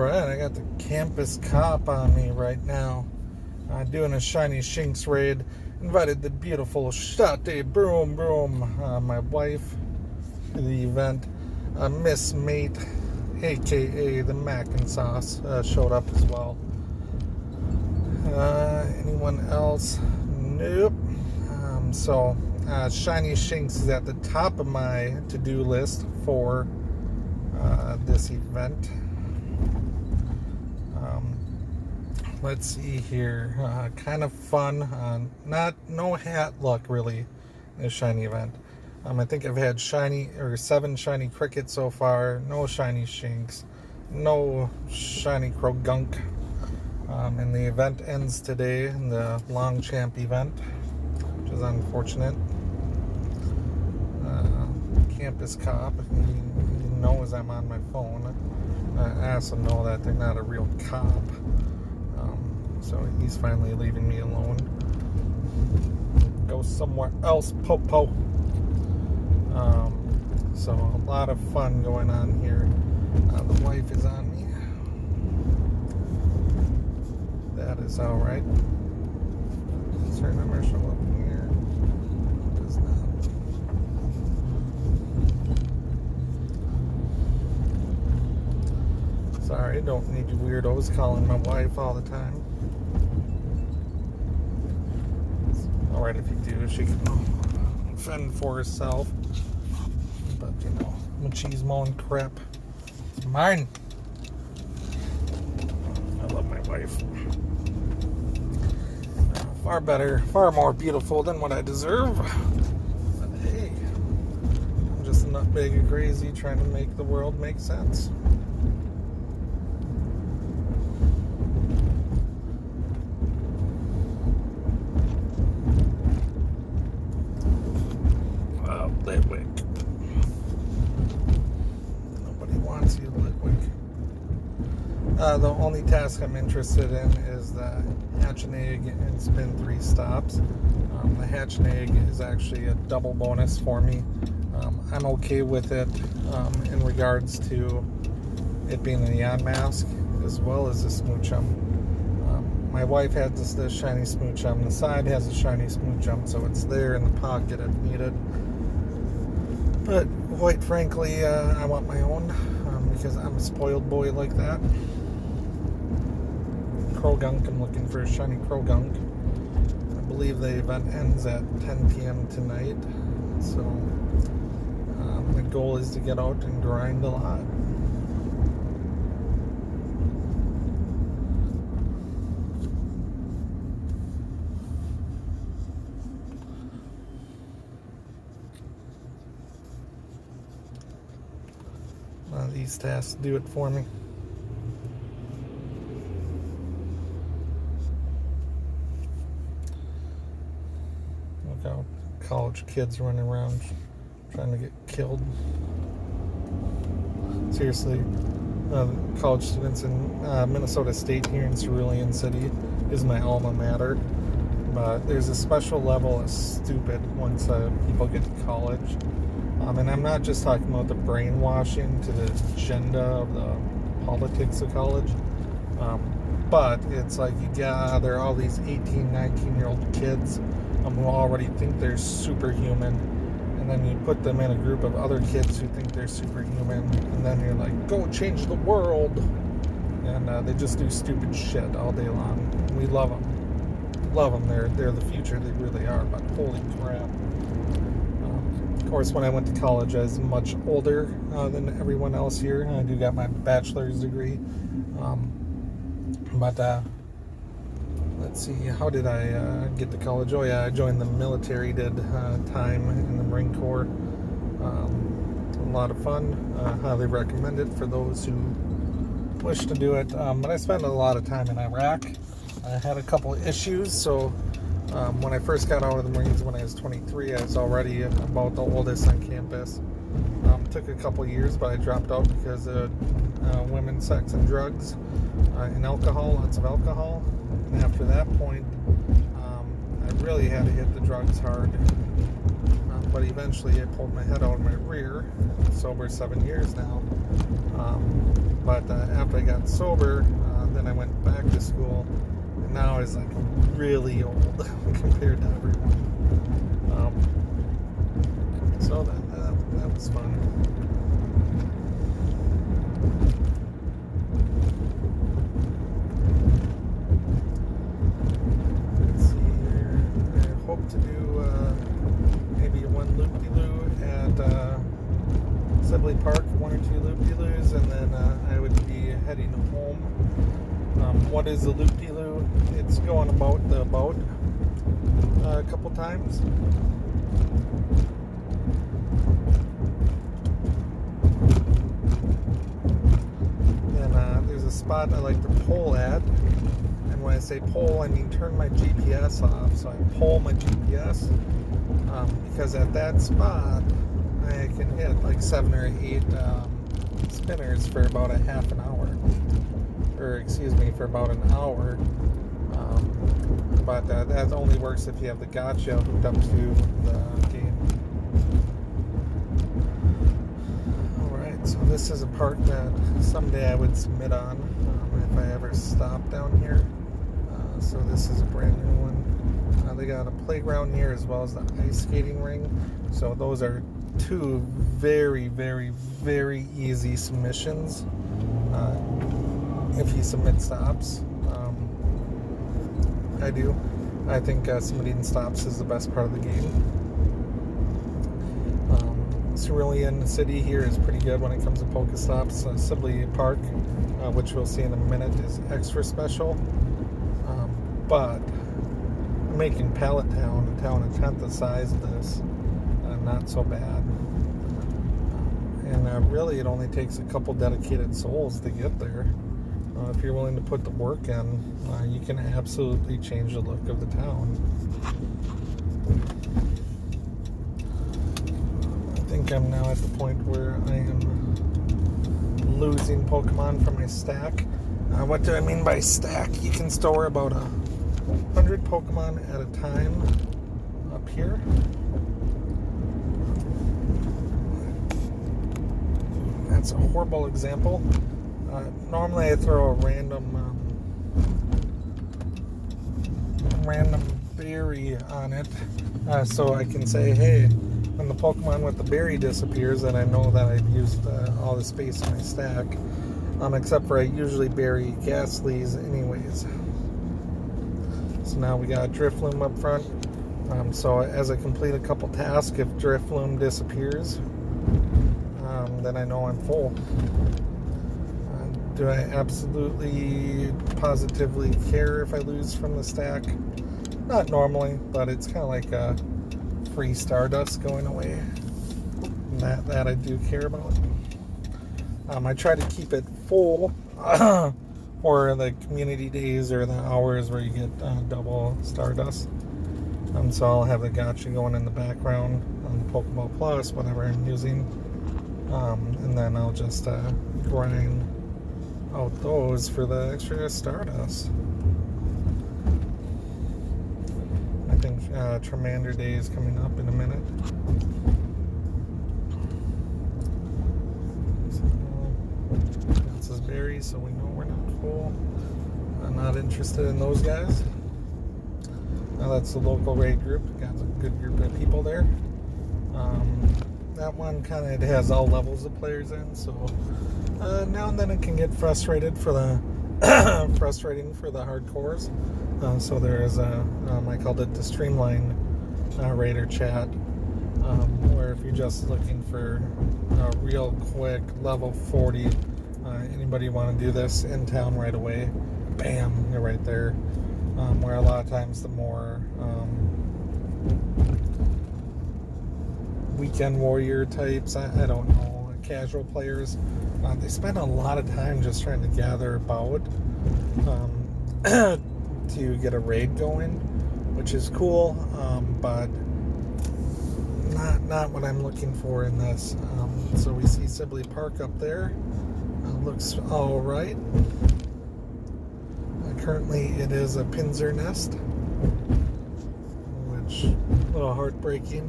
Alright, I got the campus cop on me right now. Doing a Shiny Shinks raid. Invited the beautiful Shate Broom Broom, my wife, to the event. Miss Mate, aka the Mac and Sauce, showed up as well. Anyone else? Nope. So Shiny Shinks is at the top of my to-do list for this event. Let's see here. Kind of fun. No hat luck really in this shiny event. I think I've had 7 shiny crickets so far. No shiny Shinks. No shiny Krogunk. And the event ends today, in the long champ event, which is unfortunate. Campus cop, he knows I'm on my phone. I also know that they're not a real cop. So he's finally leaving me alone. Go somewhere else, Popo. So a lot of fun going on here. The wife is on me. That is alright. Does her number show up here? It does not. Sorry, don't need you weirdos calling my wife all the time. Alright, if you do, she can fend for herself. But, machismo and crap. It's mine. I love my wife. Far better, far more beautiful than what I deserve. But hey, I'm just a nutbag and crazy trying to make the world make sense. Litwick. Nobody wants you, Litwick. The only task I'm interested in is the hatch an egg and spin 3 stops. The hatch an egg is actually a double bonus for me. I'm okay with it in regards to it being a neon mask as well as the smoochum. My wife has the shiny smoochum. The side has a shiny smoochum, so it's there in the pocket if needed. But quite frankly, I want my own because I'm a spoiled boy like that. Krogunk, I'm looking for a shiny Krogunk. I believe the event ends at 10 p.m. tonight. So my goal is to get out and grind a lot. These tasks do it for me. Look how college kids running around trying to get killed. Seriously, college students in Minnesota State here in Cerulean City is my alma mater. But there's a special level of stupid once people get to college. And I'm not just talking about the brainwashing to the agenda of the politics of college, but it's like you gather all these 18, 19-year-old kids who already think they're superhuman, and then you put them in a group of other kids who think they're superhuman, and then you're like, go change the world, and they just do stupid shit all day long. We love them. Love them. They're the future. They really are, but holy crap. Of course, when I went to college, I was much older than everyone else here. I do got my bachelor's degree. Let's see, how did I get to college? Oh yeah, I joined the military, did time in the Marine Corps. A lot of fun. Highly recommend it for those who wish to do it. But I spent a lot of time in Iraq. I had a couple issues, so when I first got out of the Marines when I was 23, I was already about the oldest on campus. Took a couple years, but I dropped out because of women, sex, and drugs, and alcohol, lots of alcohol. And after that point, I really had to hit the drugs hard. but eventually I pulled my head out of my rear. Sober 7 years now. But after I got sober, then I went back to school, and now I was like really old compared to everyone. So that was fun. Let's see here. I hope to do maybe one loop-de-loo at Sibley Park, one or two loop-de-loos, and then I would be heading home. What is a loop-de-loo? It's going about the boat a couple times. Then there's a spot I like to pull at, and when I say pull, I mean turn my GPS off. So I pull my GPS because at that spot I can hit like 7 or 8 spinners for about a half an hour, or excuse me, for about an hour. But that only works if you have the gotcha hooked up to the game. Alright, so this is a park that someday I would submit on if I ever stop down here. So this is a brand new one. They got a playground here as well as the ice skating ring. So those are two very, very, very easy submissions if you submit stops. I do. I think submitting stops is the best part of the game. Cerulean City here is pretty good when it comes to Pokestops. Sibley Park, which we'll see in a minute, is extra special. But making Pallet Town, a town a tenth the size of this, not so bad. And really it only takes a couple dedicated souls to get there. If you're willing to put the work in, you can absolutely change the look of the town. I think I'm now at the point where I am losing Pokemon from my stack. What do I mean by stack? You can store about 100 Pokemon at a time up here. That's a horrible example. Normally I throw a random berry on it, so I can say, hey, when the Pokemon with the berry disappears, then I know that I've used all the space in my stack. Except for I usually bury Ghastlies anyways. So now we got Drifloon up front. So as I complete a couple tasks, if Drifloon disappears, then I know I'm full. Do I absolutely, positively care if I lose from the stack? Not normally, but it's kind of like a free Stardust going away. That I do care about. I try to keep it full for the community days or the hours where you get double Stardust. So I'll have the gacha going in the background on the Pokeball Plus, whatever I'm using. And then I'll just grind out those for the extra Stardust. I think Charmander Day is coming up in a minute. So, this is berries, so we know we're not full. I'm not interested in those guys. Now that's the local raid group. Got a good group of people there. That one kind of has all levels of players in, so now and then it can get frustrating for the hardcores. So there is I called it the streamline raider chat, where if you're just looking for a real quick level 40, anybody want to do this in town right away, bam, you're right there. Where a lot of times the more weekend warrior types, I don't know, casual players, they spend a lot of time just trying to gather about to get a raid going, which is cool, but not what I'm looking for in this. So we see Sibley Park up there. Looks all right. Currently it is a pincer nest, which little heartbreaking.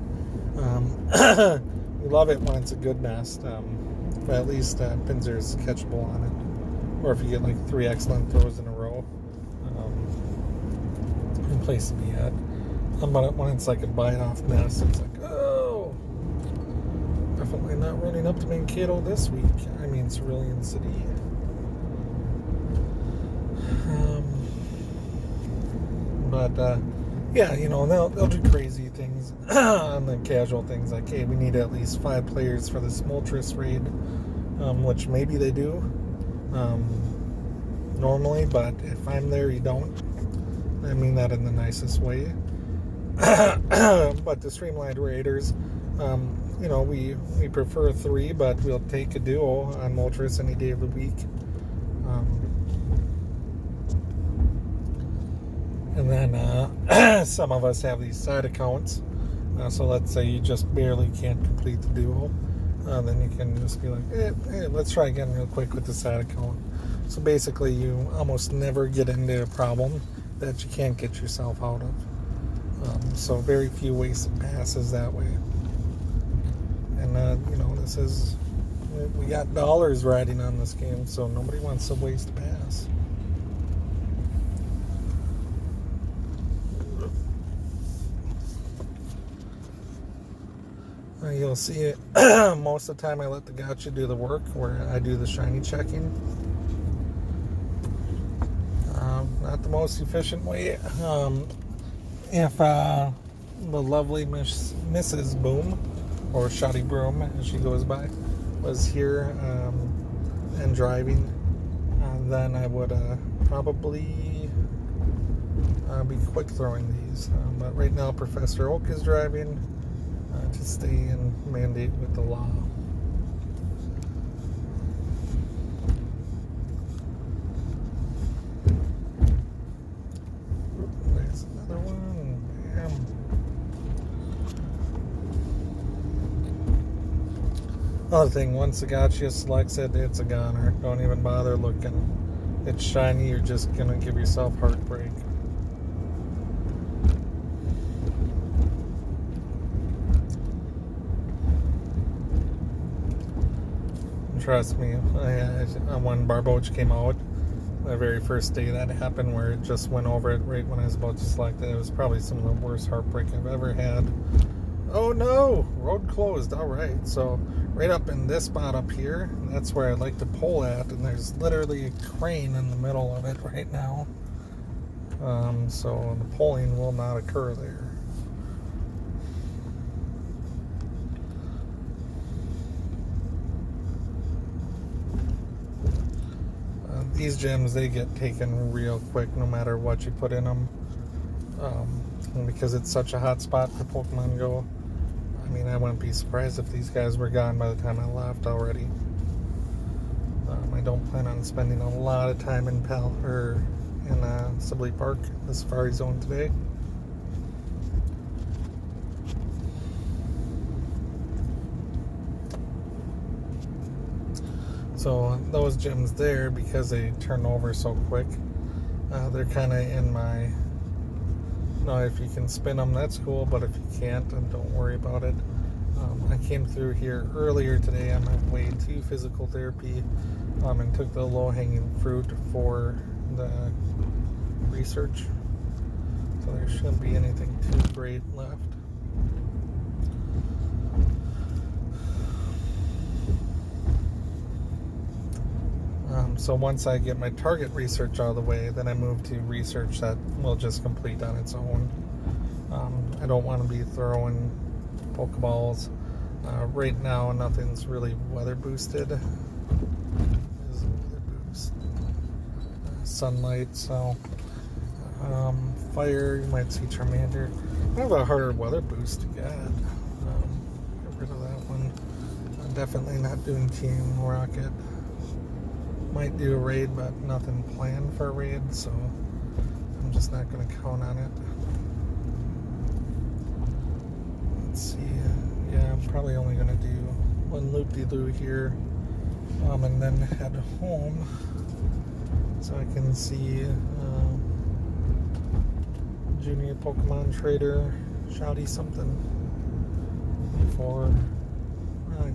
We love it when it's a good nest, but at least Pinzer's catchable on it. Or if you get like 3 excellent throws in a row, in place to be at. But when it's like a bite-off nest, it's like, oh, definitely not running up to Mankato this week. I mean, Cerulean City. Yeah, they'll do crazy things on the casual things like, hey, we need at least 5 players for this Moltres raid, which maybe they do normally, but if I'm there, you don't. I mean that in the nicest way. But the Streamlined Raiders, we prefer 3, but we'll take a duo on Moltres any day of the week. And then some of us have these side accounts. So let's say you just barely can't complete the duo. Then you can just be like, hey, let's try again real quick with the side account. So basically you almost never get into a problem that you can't get yourself out of. So very few wasted passes that way. And, we got dollars riding on this game, so nobody wants to waste a pass. You'll see it most of the time I let the gotcha do the work where I do the shiny checking. Not the most efficient way. If the lovely Mrs. Boom, or Shoddy Broom as she goes by, was here and driving, then I would probably be quick throwing these. But right now Professor Oak is driving to stay in mandate with the law. There's another one. Bam. Another thing, once the gotcha selects it, it's a goner. Don't even bother looking. It's shiny, you're just gonna give yourself heartbreak. Trust me, when Barboach came out, the very first day that happened, where it just went over it right when I was about to select it, it was probably some of the worst heartbreak I've ever had. Oh no, road closed. All right, so right up in this spot up here, that's where I like to pull at, and there's literally a crane in the middle of it right now. So the pulling will not occur there. These gems, they get taken real quick no matter what you put in them. And because it's such a hot spot for Pokemon Go, I mean, I wouldn't be surprised if these guys were gone by the time I left already. I don't plan on spending a lot of time in Sibley Park, the Safari Zone today. So those gems there, because they turn over so quick, they're kind of in my... No, if you can spin them, that's cool, but if you can't, then don't worry about it. I came through here earlier today on my way to physical therapy and took the low-hanging fruit for the research. So there shouldn't be anything too great left. So once I get my target research out of the way, then I move to research that will just complete on its own. I don't want to be throwing Pokeballs. Right now, nothing's really weather boosted. There's a weather boost. Sunlight, so fire, you might see Charmander. I have a harder weather boost to get. Get rid of that one. I'm definitely not doing Team Rocket. Might do a raid, but nothing planned for a raid, so I'm just not going to count on it. Let's see. Yeah, I'm probably only going to do one loop-de-loo here, and then head home so I can see Junior Pokemon Trader shouty something before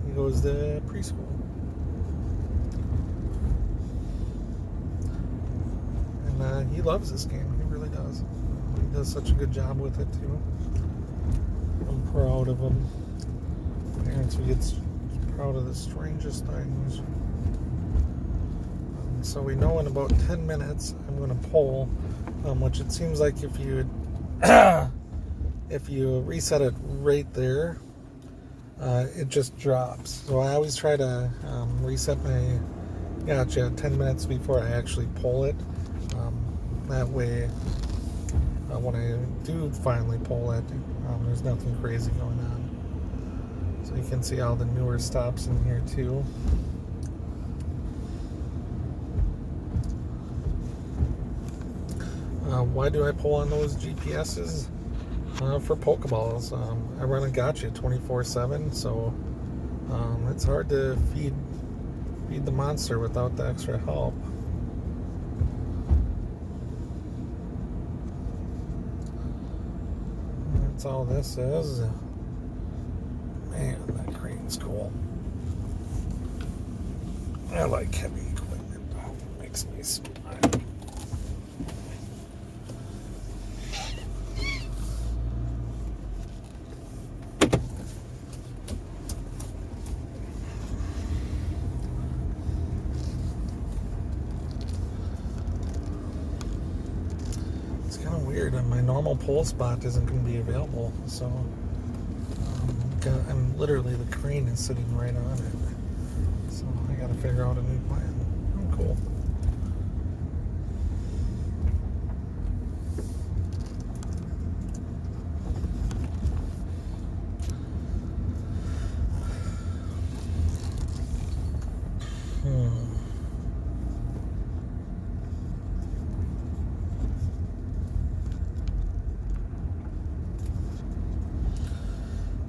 he goes to preschool. And he loves this game. He really does. He does such a good job with it too. I'm proud of him. Parents who get proud of the strangest things. So we know in about 10 minutes I'm going to poll, which it seems like if you if you reset it right there, it just drops. So I always try to reset my gotcha 10 minutes before I actually poll it. That way, when I do finally poll it, there's nothing crazy going on. So you can see all the newer stops in here too. Why do I pull on those GPSs? For Pokeballs. I run a gotcha 24/7, so it's hard to feed the monster without the extra help. That's all this is. Man, that crane's cool. I like heavy equipment. It makes me smile. Weird, and my normal pole spot isn't going to be available, so I'm literally, the crane is sitting right on it, so I got to figure out a new plan. Oh, cool.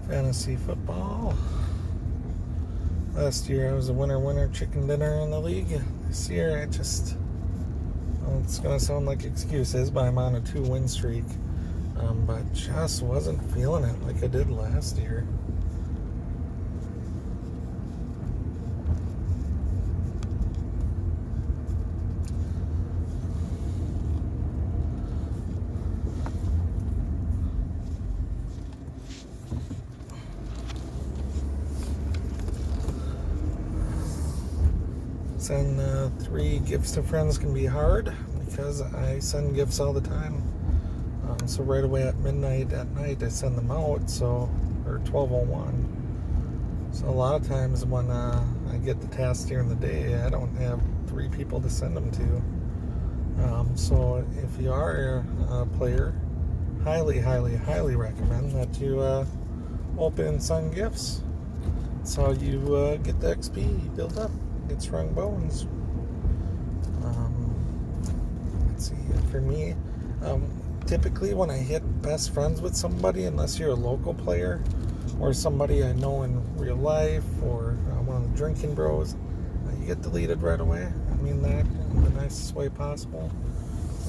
Fantasy football. Last year I was a winner chicken dinner in the league. This year I just, well, it's going to sound like excuses, but I'm on a 2-win streak. But just wasn't feeling it like I did last year. Send 3 gifts to friends can be hard because I send gifts all the time. So right away at midnight at night I send them out, so, or 12:01. So a lot of times when I get the task during the day, I don't have 3 people to send them to. So if you are a player, highly recommend that you open and send gifts. That's how you get the XP built up. Get strong bones. Let's see. For me, typically when I hit best friends with somebody, unless you're a local player or somebody I know in real life or one of the drinking bros, you get deleted right away. I mean that in the nicest way possible.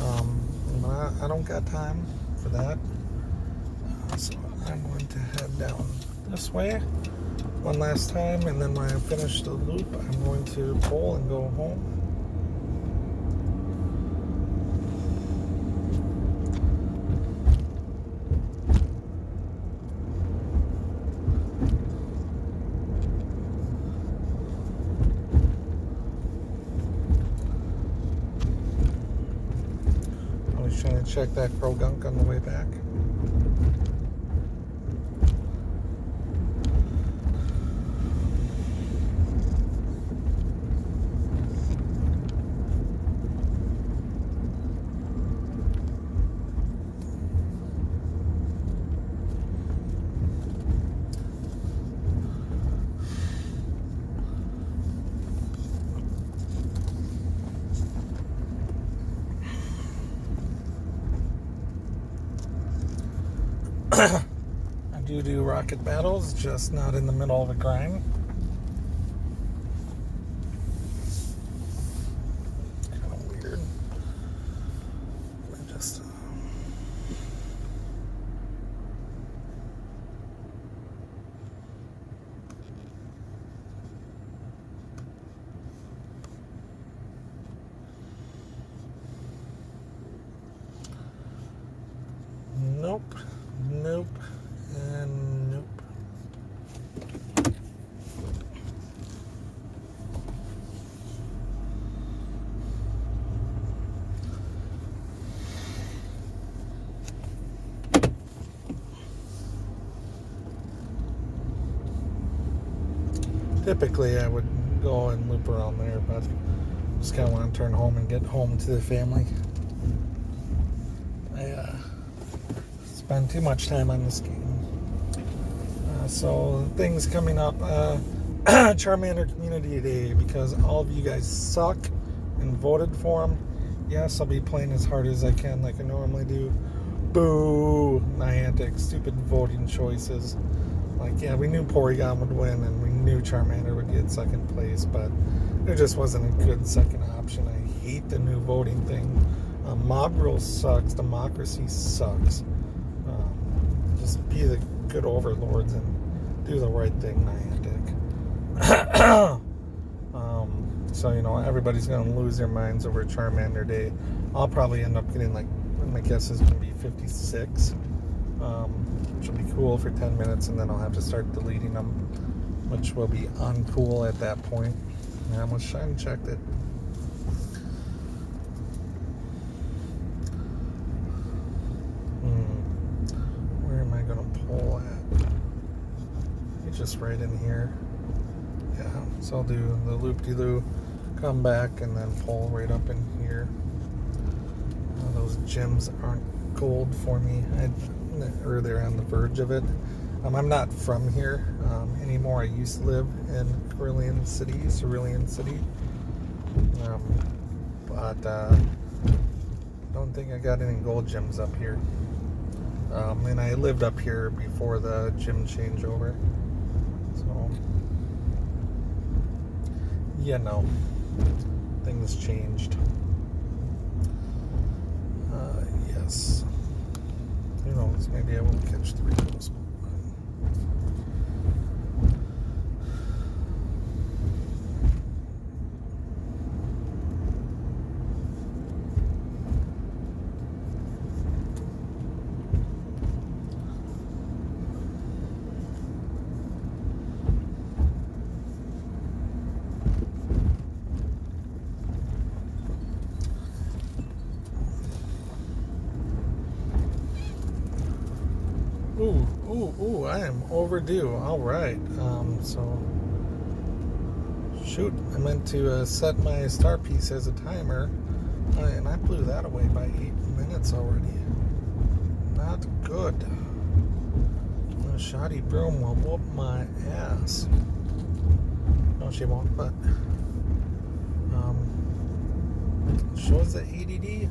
I don't got time for that. So I'm going to head down this way one last time, and then when I finish the loop, I'm going to pull and go home. I was trying to check that crow gunk on the way back. I do rocket battles, just not in the middle of a grind. Kind of weird. I just nope, and nope. Typically, I would go and loop around there, but just kind of want to turn home and get home to the family. I spend too much time on this game. So things coming up, Charmander Community Day, because all of you guys suck and voted for him. Yes, I'll be playing as hard as I can like I normally do. Boo! Niantic, stupid voting choices. Like, yeah, we knew Porygon would win, and we knew Charmander would get second place, but there just wasn't a good second option. I hate the new voting thing. Mob rule sucks. Democracy sucks. Just be the good overlords and do the right thing, Niantic. So, everybody's going to lose their minds over Charmander Day. I'll probably end up getting, my guess is going to be 56, which will be cool for 10 minutes, and then I'll have to start deleting them, which will be uncool at that point. I almost shine checked it. Where am I going to pull at? It's just right in here. Yeah, so I'll do the loop-de-loo, come back, and then pull right up in here. Those gems aren't gold for me, or they're on the verge of it. I'm not from here anymore. I used to live in Cerulean City. But I don't think I got any gold gems up here. And I lived up here before the gym changeover. So, things changed. Yes. Who knows? Maybe I will catch 3 of those. Ooh, I am overdue. All right. Shoot, I meant to set my star piece as a timer, and I blew that away by 8 minutes already. Not good. The shoddy broom will whoop my ass. No, she won't, but shows the ADD.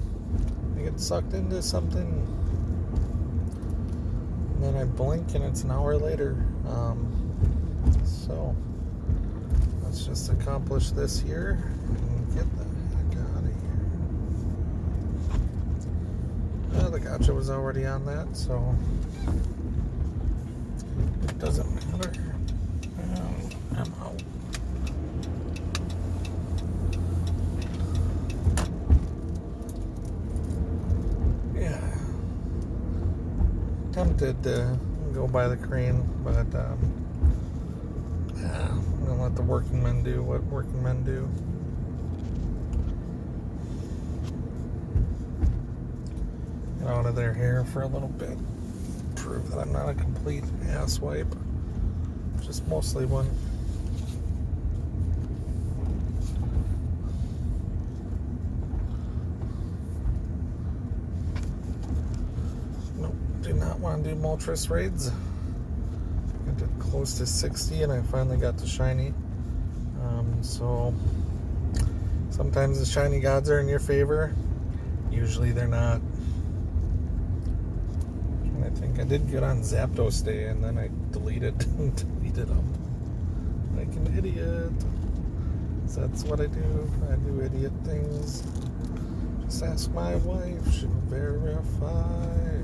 I get sucked into something. Then I blink and it's an hour later. So let's just accomplish this here and get the heck out of here. The gotcha was already on that, so it doesn't matter. I'm out. Tempted to go by the crane, but I'm gonna let the working men do what working men do. Get out of their hair for a little bit. Prove that I'm not a complete asswipe. Just mostly one. Do not want to do Moltres raids. I did close to 60 and I finally got the shiny. So sometimes the shiny gods are in your favor. Usually they're not. And I think I did good on Zapdos Day and then I deleted them. Like an idiot. So that's what I do. I do idiot things. Just ask my wife, she'll verify.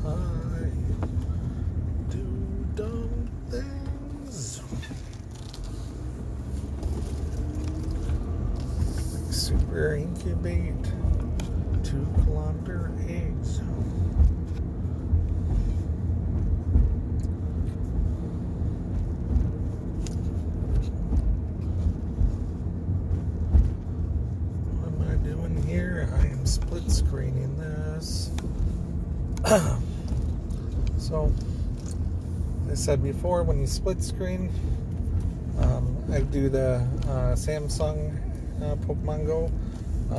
I do dumb things. Like super incubate 2-kilometer eggs. So, as I said before, when you split screen, I do the Samsung Pokemon Go,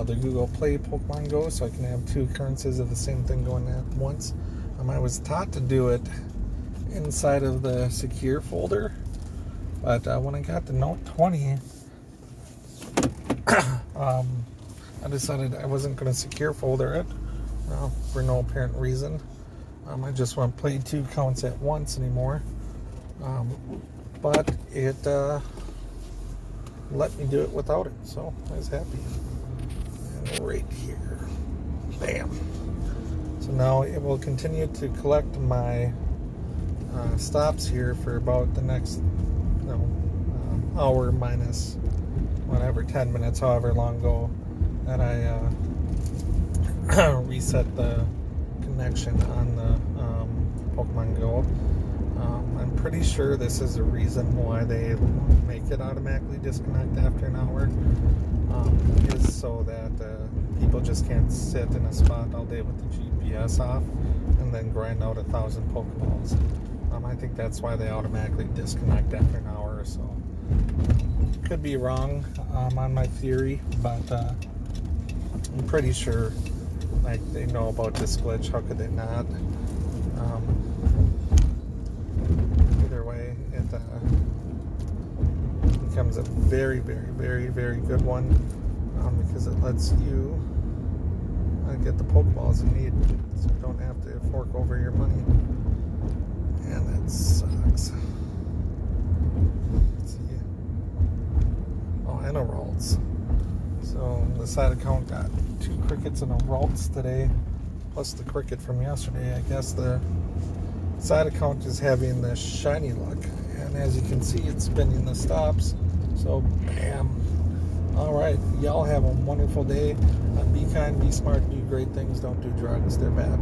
the Google Play Pokemon Go, so I can have two occurrences of the same thing going at once. I was taught to do it inside of the secure folder, but when I got the Note 20, I decided I wasn't going to secure folder it for no apparent reason. I just want to play two accounts at once anymore. But it let me do it without it, so I was happy. And right here, bam. So now it will continue to collect my stops here for about the next hour minus whatever, 10 minutes, however long ago that I reset the connection on the Pokemon Go. I'm pretty sure this is the reason why they make it automatically disconnect after an hour, is so that people just can't sit in a spot all day with the GPS off and then grind out 1,000 Pokeballs. I think that's why they automatically disconnect after an hour or so. Could be wrong on my theory, but I'm pretty sure they know about this glitch. How could they not? Either way, it becomes a very, very, very, very good one because it lets you get the Pokeballs you need, so you don't have to fork over your money. And that sucks. Let's see. Oh, and a Ralts. So the side account got 2 crickets and a Ralts today, plus the cricket from yesterday. I guess the side account is having the shiny luck, and as you can see, it's spinning the stops. So bam. All right, y'all have a wonderful day. Be kind, be smart, do great things. Don't do drugs. They're bad.